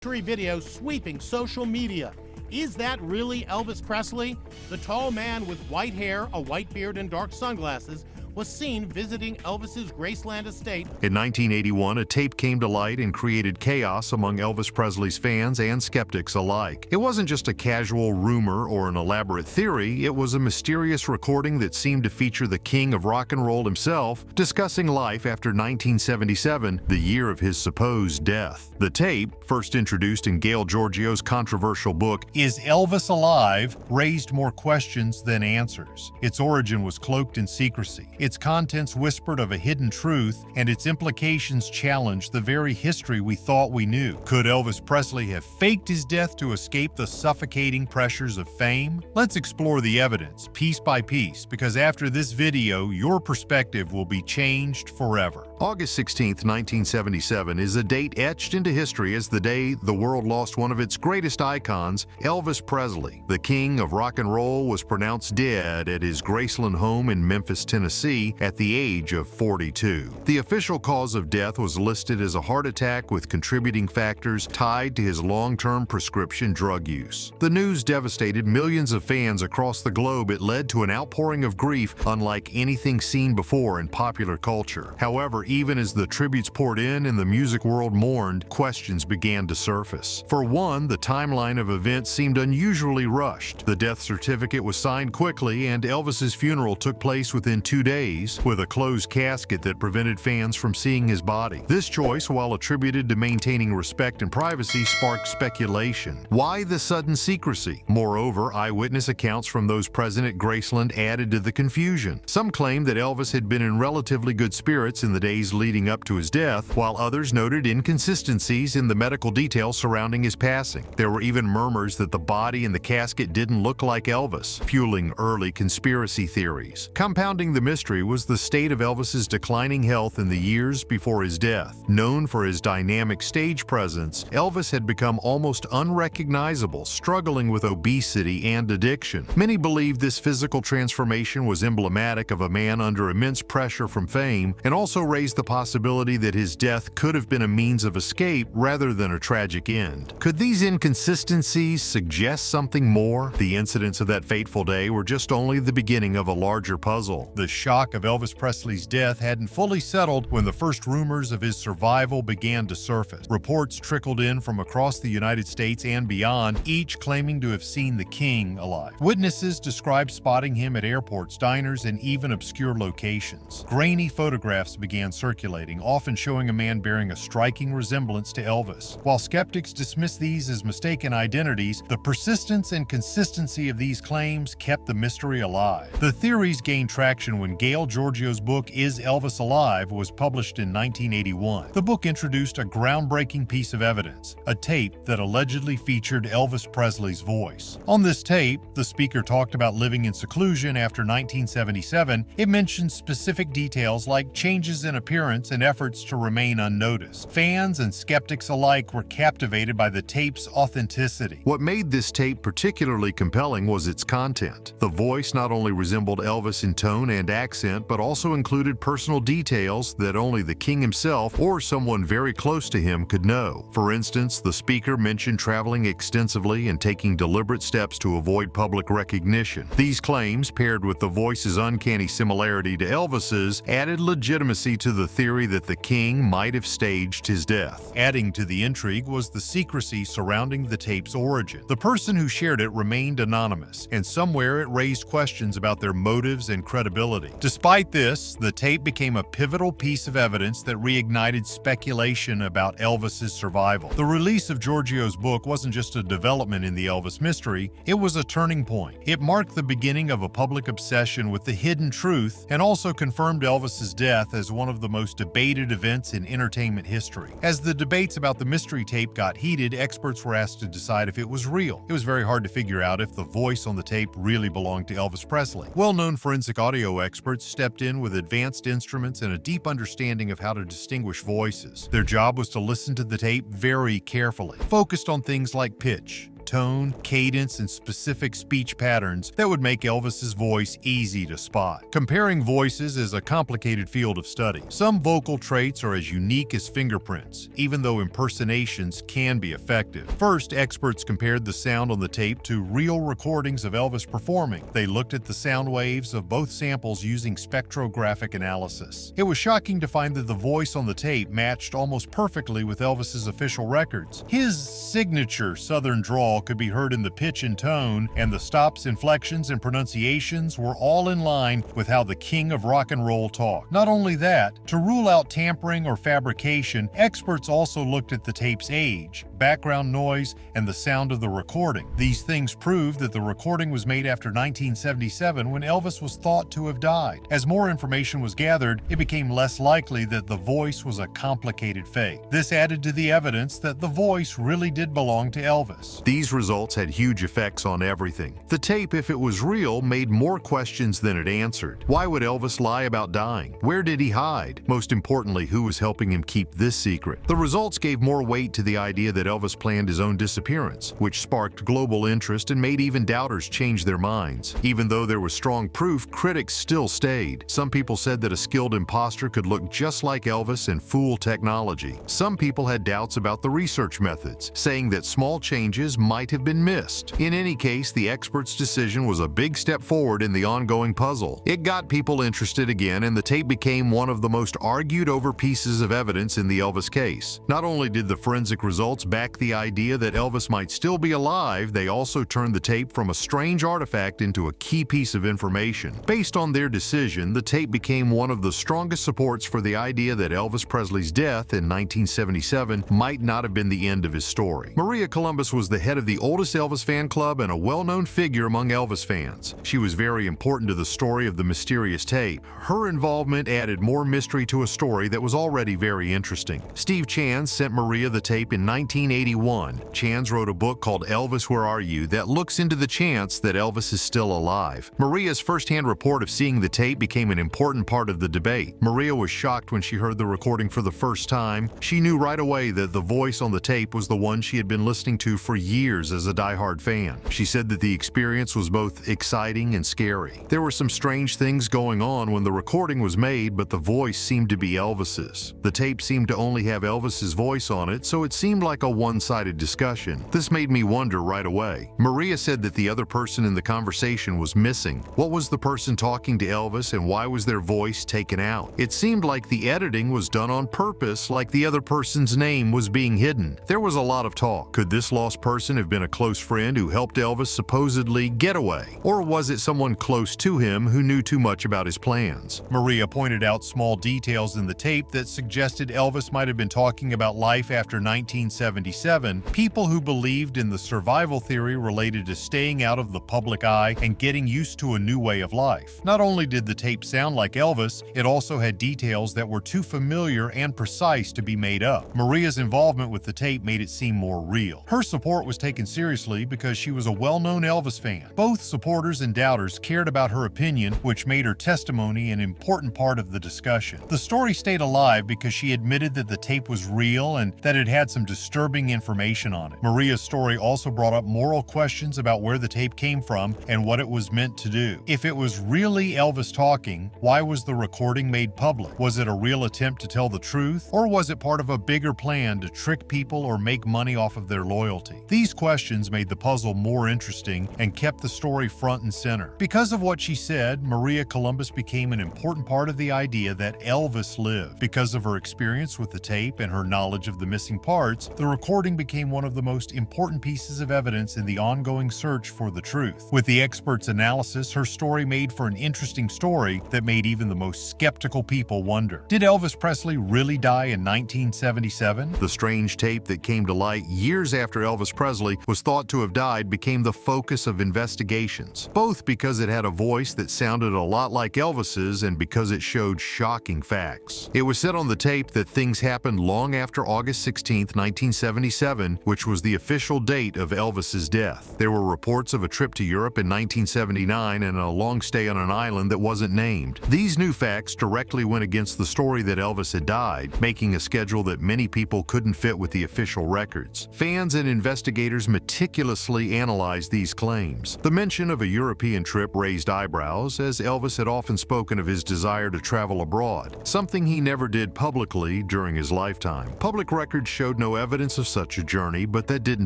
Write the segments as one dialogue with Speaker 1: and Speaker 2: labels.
Speaker 1: Video sweeping social media. Is that really Elvis Presley? The tall man with white hair, a white beard, and dark sunglasses was seen visiting Elvis's Graceland estate.
Speaker 2: In 1981, a tape came to light and created chaos among Elvis Presley's fans and skeptics alike. It wasn't just a casual rumor or an elaborate theory, it was a mysterious recording that seemed to feature the king of rock and roll himself discussing life after 1977, the year of his supposed death. The tape, first introduced in Gail Giorgio's controversial book, Is Elvis Alive?, raised more questions than answers. Its origin was cloaked in secrecy. Its contents whispered of a hidden truth, and its implications challenged the very history we thought we knew. Could Elvis Presley have faked his death to escape the suffocating pressures of fame? Let's explore the evidence, piece by piece, because after this video, your perspective will be changed forever. August 16, 1977 is a date etched into history as the day the world lost one of its greatest icons, Elvis Presley. The king of rock and roll was pronounced dead at his Graceland home in Memphis, Tennessee, at the age of 42. The official cause of death was listed as a heart attack with contributing factors tied to his long-term prescription drug use. The news devastated millions of fans across the globe. It led to an outpouring of grief unlike anything seen before in popular culture. However, even as the tributes poured in and the music world mourned, questions began to surface. For one, the timeline of events seemed unusually rushed. The death certificate was signed quickly, and Elvis's funeral took place within 2 days, with a closed casket that prevented fans from seeing his body. This choice, while attributed to maintaining respect and privacy, sparked speculation. Why the sudden secrecy? Moreover, eyewitness accounts from those present at Graceland added to the confusion. Some claimed that Elvis had been in relatively good spirits in the days leading up to his death, while others noted inconsistencies in the medical details surrounding his passing. There were even murmurs that the body in the casket didn't look like Elvis, fueling early conspiracy theories. Compounding the mystery was the state of Elvis's declining health in the years before his death. Known for his dynamic stage presence, Elvis had become almost unrecognizable, struggling with obesity and addiction. Many believed this physical transformation was emblematic of a man under immense pressure from fame, and also raised the possibility that his death could have been a means of escape rather than a tragic end. Could these inconsistencies suggest something more? The incidents of that fateful day were just only the beginning of a larger puzzle. The shock of Elvis Presley's death hadn't fully settled when the first rumors of his survival began to surface. Reports trickled in from across the United States and beyond, each claiming to have seen the king alive. Witnesses described spotting him at airports, diners, and even obscure locations. Grainy photographs began circulating, often showing a man bearing a striking resemblance to Elvis. While skeptics dismissed these as mistaken identities, the persistence and consistency of these claims kept the mystery alive. The theories gained traction when Gail Giorgio's book Is Elvis Alive? Was published in 1981. The book introduced a groundbreaking piece of evidence, a tape that allegedly featured Elvis Presley's voice. On this tape, the speaker talked about living in seclusion after 1977. It mentioned specific details like changes in appearance and efforts to remain unnoticed. Fans and skeptics alike were captivated by the tape's authenticity. What made this tape particularly compelling was its content. The voice not only resembled Elvis in tone and accent, but also included personal details that only the king himself or someone very close to him could know. For instance, the speaker mentioned traveling extensively and taking deliberate steps to avoid public recognition. These claims, paired with the voice's uncanny similarity to Elvis's, added legitimacy to the theory that the king might have staged his death. Adding to the intrigue was the secrecy surrounding the tape's origin. The person who shared it remained anonymous, and somewhere it raised questions about their motives and credibility. Despite this, the tape became a pivotal piece of evidence that reignited speculation about Elvis's survival. The release of Giorgio's book wasn't just a development in the Elvis mystery, it was a turning point. It marked the beginning of a public obsession with the hidden truth and also confirmed Elvis's death as one of the most debated events in entertainment history. As the debates about the mystery tape got heated, experts were asked to decide if it was real. It was very hard to figure out if the voice on the tape really belonged to Elvis Presley. Well-known forensic audio experts stepped in with advanced instruments and a deep understanding of how to distinguish voices. Their job was to listen to the tape very carefully, focused on things like pitch, tone, cadence, and specific speech patterns that would make Elvis's voice easy to spot. Comparing voices is a complicated field of study. Some vocal traits are as unique as fingerprints, even though impersonations can be effective. First, experts compared the sound on the tape to real recordings of Elvis performing. They looked at the sound waves of both samples using spectrographic analysis. It was shocking to find that the voice on the tape matched almost perfectly with Elvis's official records. His signature Southern drawl could be heard in the pitch and tone, and the stops, inflections, and pronunciations were all in line with how the king of rock and roll talked. Not only that, to rule out tampering or fabrication, experts also looked at the tape's age, background noise, and the sound of the recording. These things proved that the recording was made after 1977, when Elvis was thought to have died. As more information was gathered, it became less likely that the voice was a complicated fake. This added to the evidence that the voice really did belong to Elvis. These results had huge effects on everything. The tape, if it was real, made more questions than it answered. Why would Elvis lie about dying? Where did he hide? Most importantly, who was helping him keep this secret? The results gave more weight to the idea that Elvis planned his own disappearance, which sparked global interest and made even doubters change their minds. Even though there was strong proof, critics still stayed. Some people said that a skilled imposter could look just like Elvis and fool technology. Some people had doubts about the research methods, saying that small changes might have been missed. In any case, the experts' decision was a big step forward in the ongoing puzzle. It got people interested again, and the tape became one of the most argued over pieces of evidence in the Elvis case. Not only did the forensic results back the idea that Elvis might still be alive, they also turned the tape from a strange artifact into a key piece of information. Based on their decision, the tape became one of the strongest supports for the idea that Elvis Presley's death in 1977 might not have been the end of his story. Maria Columbus was the head of the oldest Elvis fan club and a well-known figure among Elvis fans. She was very important to the story of the mysterious tape. Her involvement added more mystery to a story that was already very interesting. Steve Chans sent Maria the tape in 1981. Chans wrote a book called Elvis, Where Are You? That looks into the chance that Elvis is still alive. Maria's first-hand report of seeing the tape became an important part of the debate. Maria was shocked when she heard the recording for the first time. She knew right away that the voice on the tape was the one she had been listening to for years as a diehard fan. She said that the experience was both exciting and scary. There were some strange things going on when the recording was made, but the voice seemed to be Elvis's. The tape seemed to only have Elvis's voice on it, so it seemed like a one-sided discussion. This made me wonder right away. Maria said that the other person in the conversation was missing. What was the person talking to Elvis, and why was their voice taken out? It seemed like the editing was done on purpose, like the other person's name was being hidden. There was a lot of talk. Could this lost person have been a close friend who helped Elvis supposedly get away? Or was it someone close to him who knew too much about his plans? Maria pointed out small details in the tape that suggested Elvis might have been talking about life after 1977. People who believed in the survival theory related to staying out of the public eye and getting used to a new way of life. Not only did the tape sound like Elvis, it also had details that were too familiar and precise to be made up. Maria's involvement with the tape made it seem more real. Her support was taken seriously because she was a well-known Elvis fan. Both supporters and doubters cared about her opinion, which made her testimony an important part of the discussion. The story stayed alive because she admitted that the tape was real and that it had some disturbing information on it. Maria's story also brought up moral questions about where the tape came from and what it was meant to do. If it was really Elvis talking, why was the recording made public? Was it a real attempt to tell the truth, or was it part of a bigger plan to trick people or make money off of their loyalty? These questions made the puzzle more interesting and kept the story front and center. Because of what she said, Maria Columbus became an important part of the idea that Elvis lived. Because of her experience with the tape and her knowledge of the missing parts, the recording became one of the most important pieces of evidence in the ongoing search for the truth. With the experts' analysis, her story made for an interesting story that made even the most skeptical people wonder. Did Elvis Presley really die in 1977? The strange tape that came to light years after Elvis Presley was thought to have died became the focus of investigations, both because it had a voice that sounded a lot like Elvis's and because it showed shocking facts. It was said on the tape that things happened long after August 16, 1977, which was the official date of Elvis's death. There were reports of a trip to Europe in 1979 and a long stay on an island that wasn't named. These new facts directly went against the story that Elvis had died, making a schedule that many people couldn't fit with the official records. Fans and investigators investigators meticulously analyzed these claims. The mention of a European trip raised eyebrows, as Elvis had often spoken of his desire to travel abroad, something he never did publicly during his lifetime. Public records showed no evidence of such a journey, but that didn't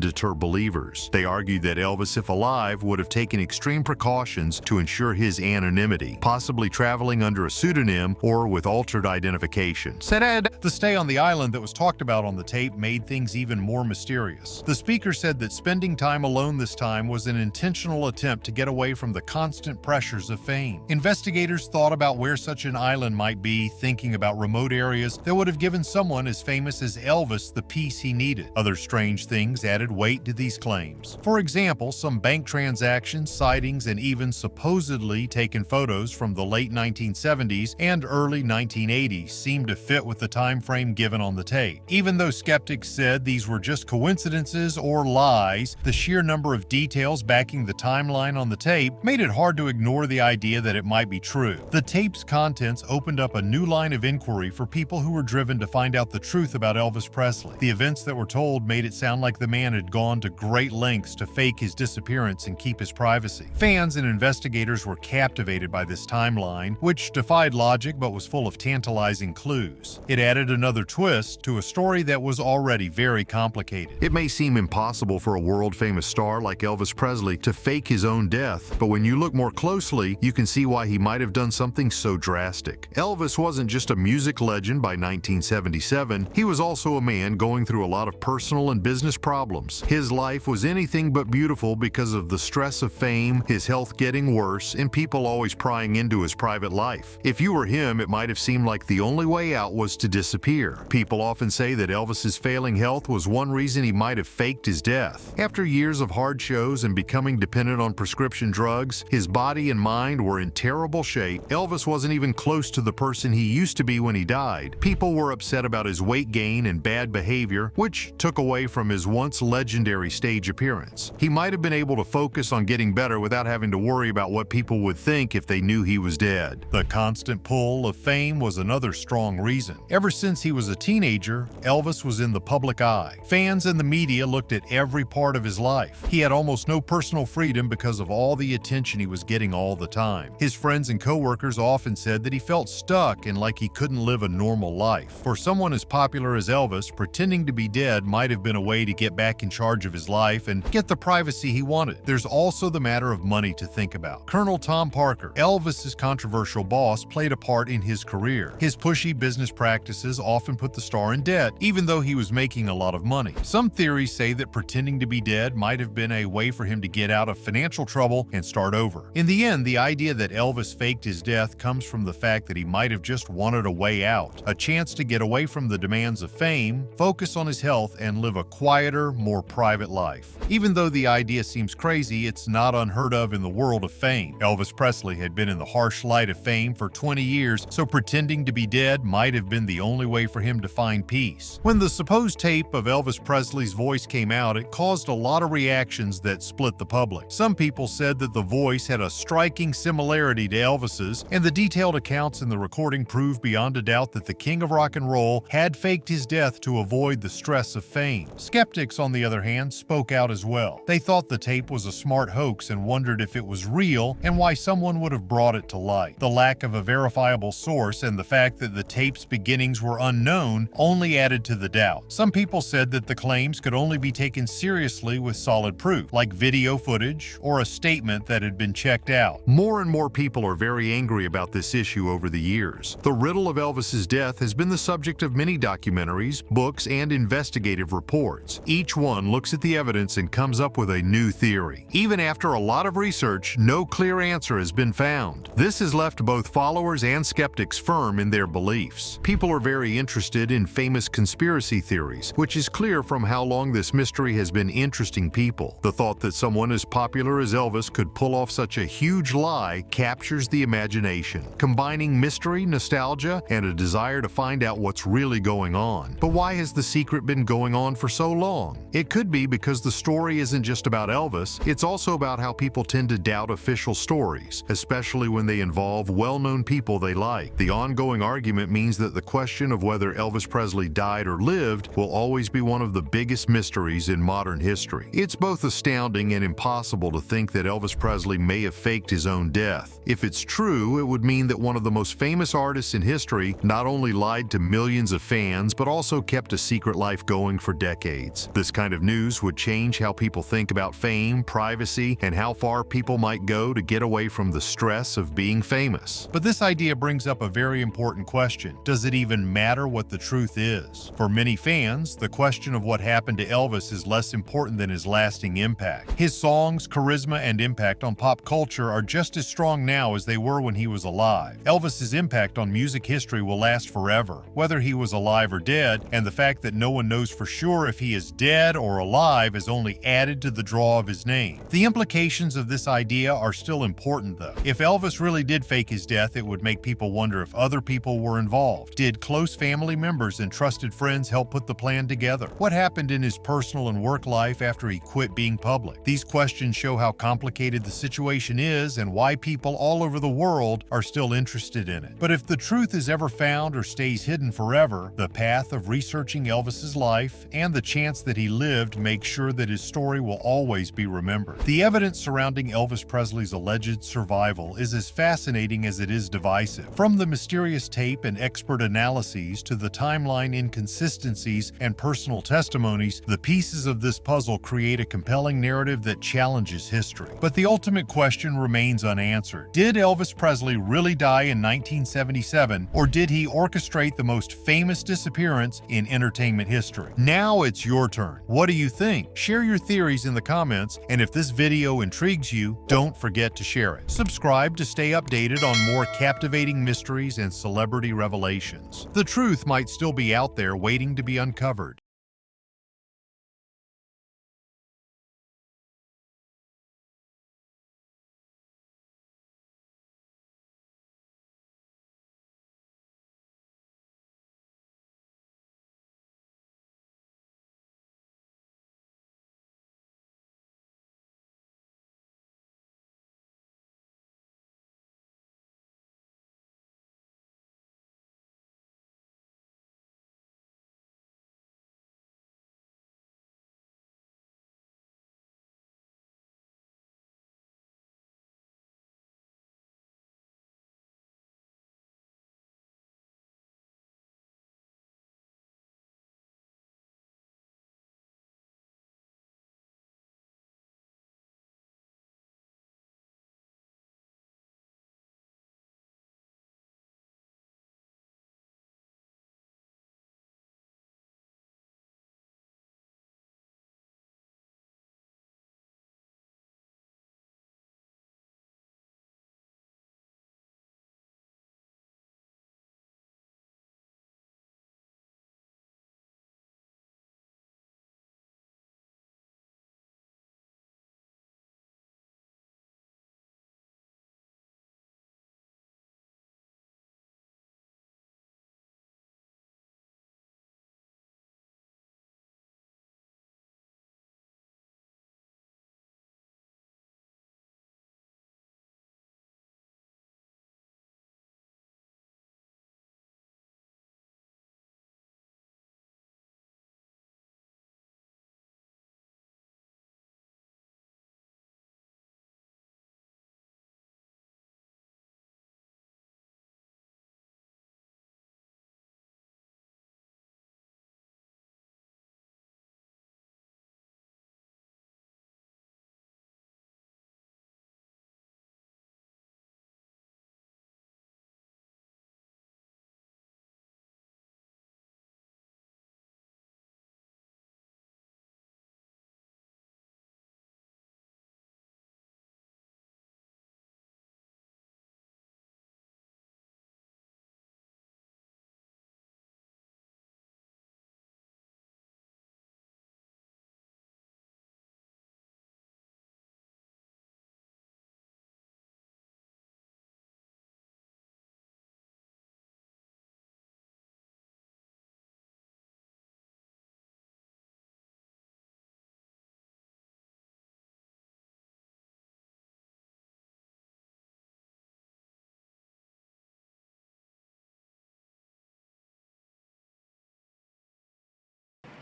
Speaker 2: deter believers. They argued that Elvis, if alive, would have taken extreme precautions to ensure his anonymity, possibly traveling under a pseudonym or with altered identification. Said the stay on the island that was talked about on the tape made things even more mysterious. The speaker said that spending time alone this time was an intentional attempt to get away from the constant pressures of fame. Investigators thought about where such an island might be, thinking about remote areas that would have given someone as famous as Elvis the peace he needed. Other strange things added weight to these claims. For example, some bank transactions, sightings, and even supposedly taken photos from the late 1970s and early 1980s seemed to fit with the time frame given on the tape. Even though skeptics said these were just coincidences or lies, the sheer number of details backing the timeline on the tape made it hard to ignore the idea that it might be true. The tape's contents opened up a new line of inquiry for people who were driven to find out the truth about Elvis Presley. The events that were told made it sound like the man had gone to great lengths to fake his disappearance and keep his privacy. Fans and investigators were captivated by this timeline, which defied logic but was full of tantalizing clues. It added another twist to a story that was already very complicated. It may seem impossible for a world-famous star like Elvis Presley to fake his own death, but when you look more closely, you can see why he might have done something so drastic. Elvis wasn't just a music legend by 1977, he was also a man going through a lot of personal and business problems. His life was anything but beautiful because of the stress of fame, his health getting worse, and people always prying into his private life. If you were him, it might have seemed like the only way out was to disappear. People often say that Elvis's failing health was one reason he might have faked his death. After years of hard shows and becoming dependent on prescription drugs, his body and mind were in terrible shape. Elvis wasn't even close to the person he used to be when he died. People were upset about his weight gain and bad behavior, which took away from his once legendary stage appearance. He might have been able to focus on getting better without having to worry about what people would think if they knew he was dead. The constant pull of fame was another strong reason. Ever since he was a teenager, Elvis was in the public eye. Fans and the media looked at every part of his life. He had almost no personal freedom because of all the attention he was getting all the time. His friends and co-workers often said that he felt stuck and like he couldn't live a normal life. For someone as popular as Elvis, pretending to be dead might have been a way to get back in charge of his life and get the privacy he wanted. There's also the matter of money to think about. Colonel Tom Parker, Elvis's controversial boss, played a part in his career. His pushy business practices often put the star in debt, even though he was making a lot of money. Some theories say that pretending to be dead might have been a way for him to get out of financial trouble and start over. In the end, the idea that Elvis faked his death comes from the fact that he might have just wanted a way out, a chance to get away from the demands of fame, focus on his health, and live a quieter, more private life. Even though the idea seems crazy, it's not unheard of in the world of fame. Elvis Presley had been in the harsh light of fame for 20 years, so pretending to be dead might have been the only way for him to find peace. When the supposed tape of Elvis Presley's voice came out, it caused a lot of reactions that split the public. Some people said that the voice had a striking similarity to Elvis's, and the detailed accounts in the recording proved beyond a doubt that the king of rock and roll had faked his death to avoid the stress of fame. Skeptics, on the other hand, spoke out as well. They thought the tape was a smart hoax and wondered if it was real and why someone would have brought it to light. The lack of a verifiable source and the fact that the tape's beginnings were unknown only added to the doubt. Some people said that the claims could only be taken seriously with solid proof, like video footage or a statement that had been checked out. More and more people are very angry about this issue over the years. The riddle of Elvis's death has been the subject of many documentaries, books, and investigative reports. Each one looks at the evidence and comes up with a new theory. Even after a lot of research, no clear answer has been found. This has left both followers and skeptics firm in their beliefs. People are very interested in famous conspiracy theories, which is clear from how long this mystery has been interesting people. The thought that someone as popular as Elvis could pull off such a huge lie captures the imagination, combining mystery, nostalgia, and a desire to find out what's really going on. But why has the secret been going on for so long? It could be because the story isn't just about Elvis, it's also about how people tend to doubt official stories, especially when they involve well-known people they like. The ongoing argument means that the question of whether Elvis Presley died or lived will always be one of the biggest mysteries in modern modern history. It's both astounding and impossible to think that Elvis Presley may have faked his own death. If it's true, it would mean that one of the most famous artists in history not only lied to millions of fans, but also kept a secret life going for decades. This kind of news would change how people think about fame, privacy, and how far people might go to get away from the stress of being famous. But this idea brings up a very important question. Does it even matter what the truth is? For many fans, the question of what happened to Elvis is less important than his lasting impact. His songs, charisma, and impact on pop culture are just as strong now as they were when he was alive. Elvis's impact on music history will last forever, whether he was alive or dead, and the fact that no one knows for sure if he is dead or alive is only added to the draw of his name. The implications of this idea are still important, though. If Elvis really did fake his death, it would make people wonder if other people were involved. Did close family members and trusted friends help put the plan together? What happened in his personal and work life after he quit being public? These questions show how complicated the situation is and why people all over the world are still interested in it. But if the truth is ever found or stays hidden forever, the path of researching Elvis's life and the chance that he lived make sure that his story will always be remembered. The evidence surrounding Elvis Presley's alleged survival is as fascinating as it is divisive. From the mysterious tape and expert analyses to the timeline inconsistencies and personal testimonies, the pieces of this puzzle create a compelling narrative that challenges history. But the ultimate question remains unanswered. Did Elvis Presley really die in 1977, or did he orchestrate the most famous disappearance in entertainment history? Now it's your turn. What do you think? Share your theories in the comments, and if this video intrigues you, don't forget to share it. Subscribe to stay updated on more captivating mysteries and celebrity revelations. The truth might still be out there waiting to be uncovered.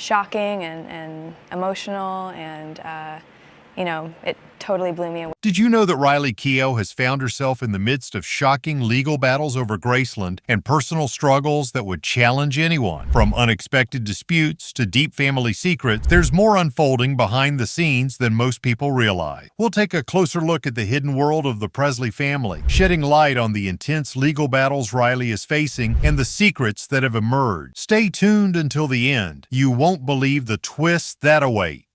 Speaker 3: shocking and emotional, and you know, it totally blew me away.
Speaker 2: Did you know that Riley Keough has found herself in the midst of shocking legal battles over Graceland and personal struggles that would challenge anyone? From unexpected disputes to deep family secrets, there's more unfolding behind the scenes than most people realize. We'll take a closer look at the hidden world of the Presley family, shedding light on the intense legal battles Riley is facing and the secrets that have emerged. Stay tuned until the end. You won't believe the twists that await.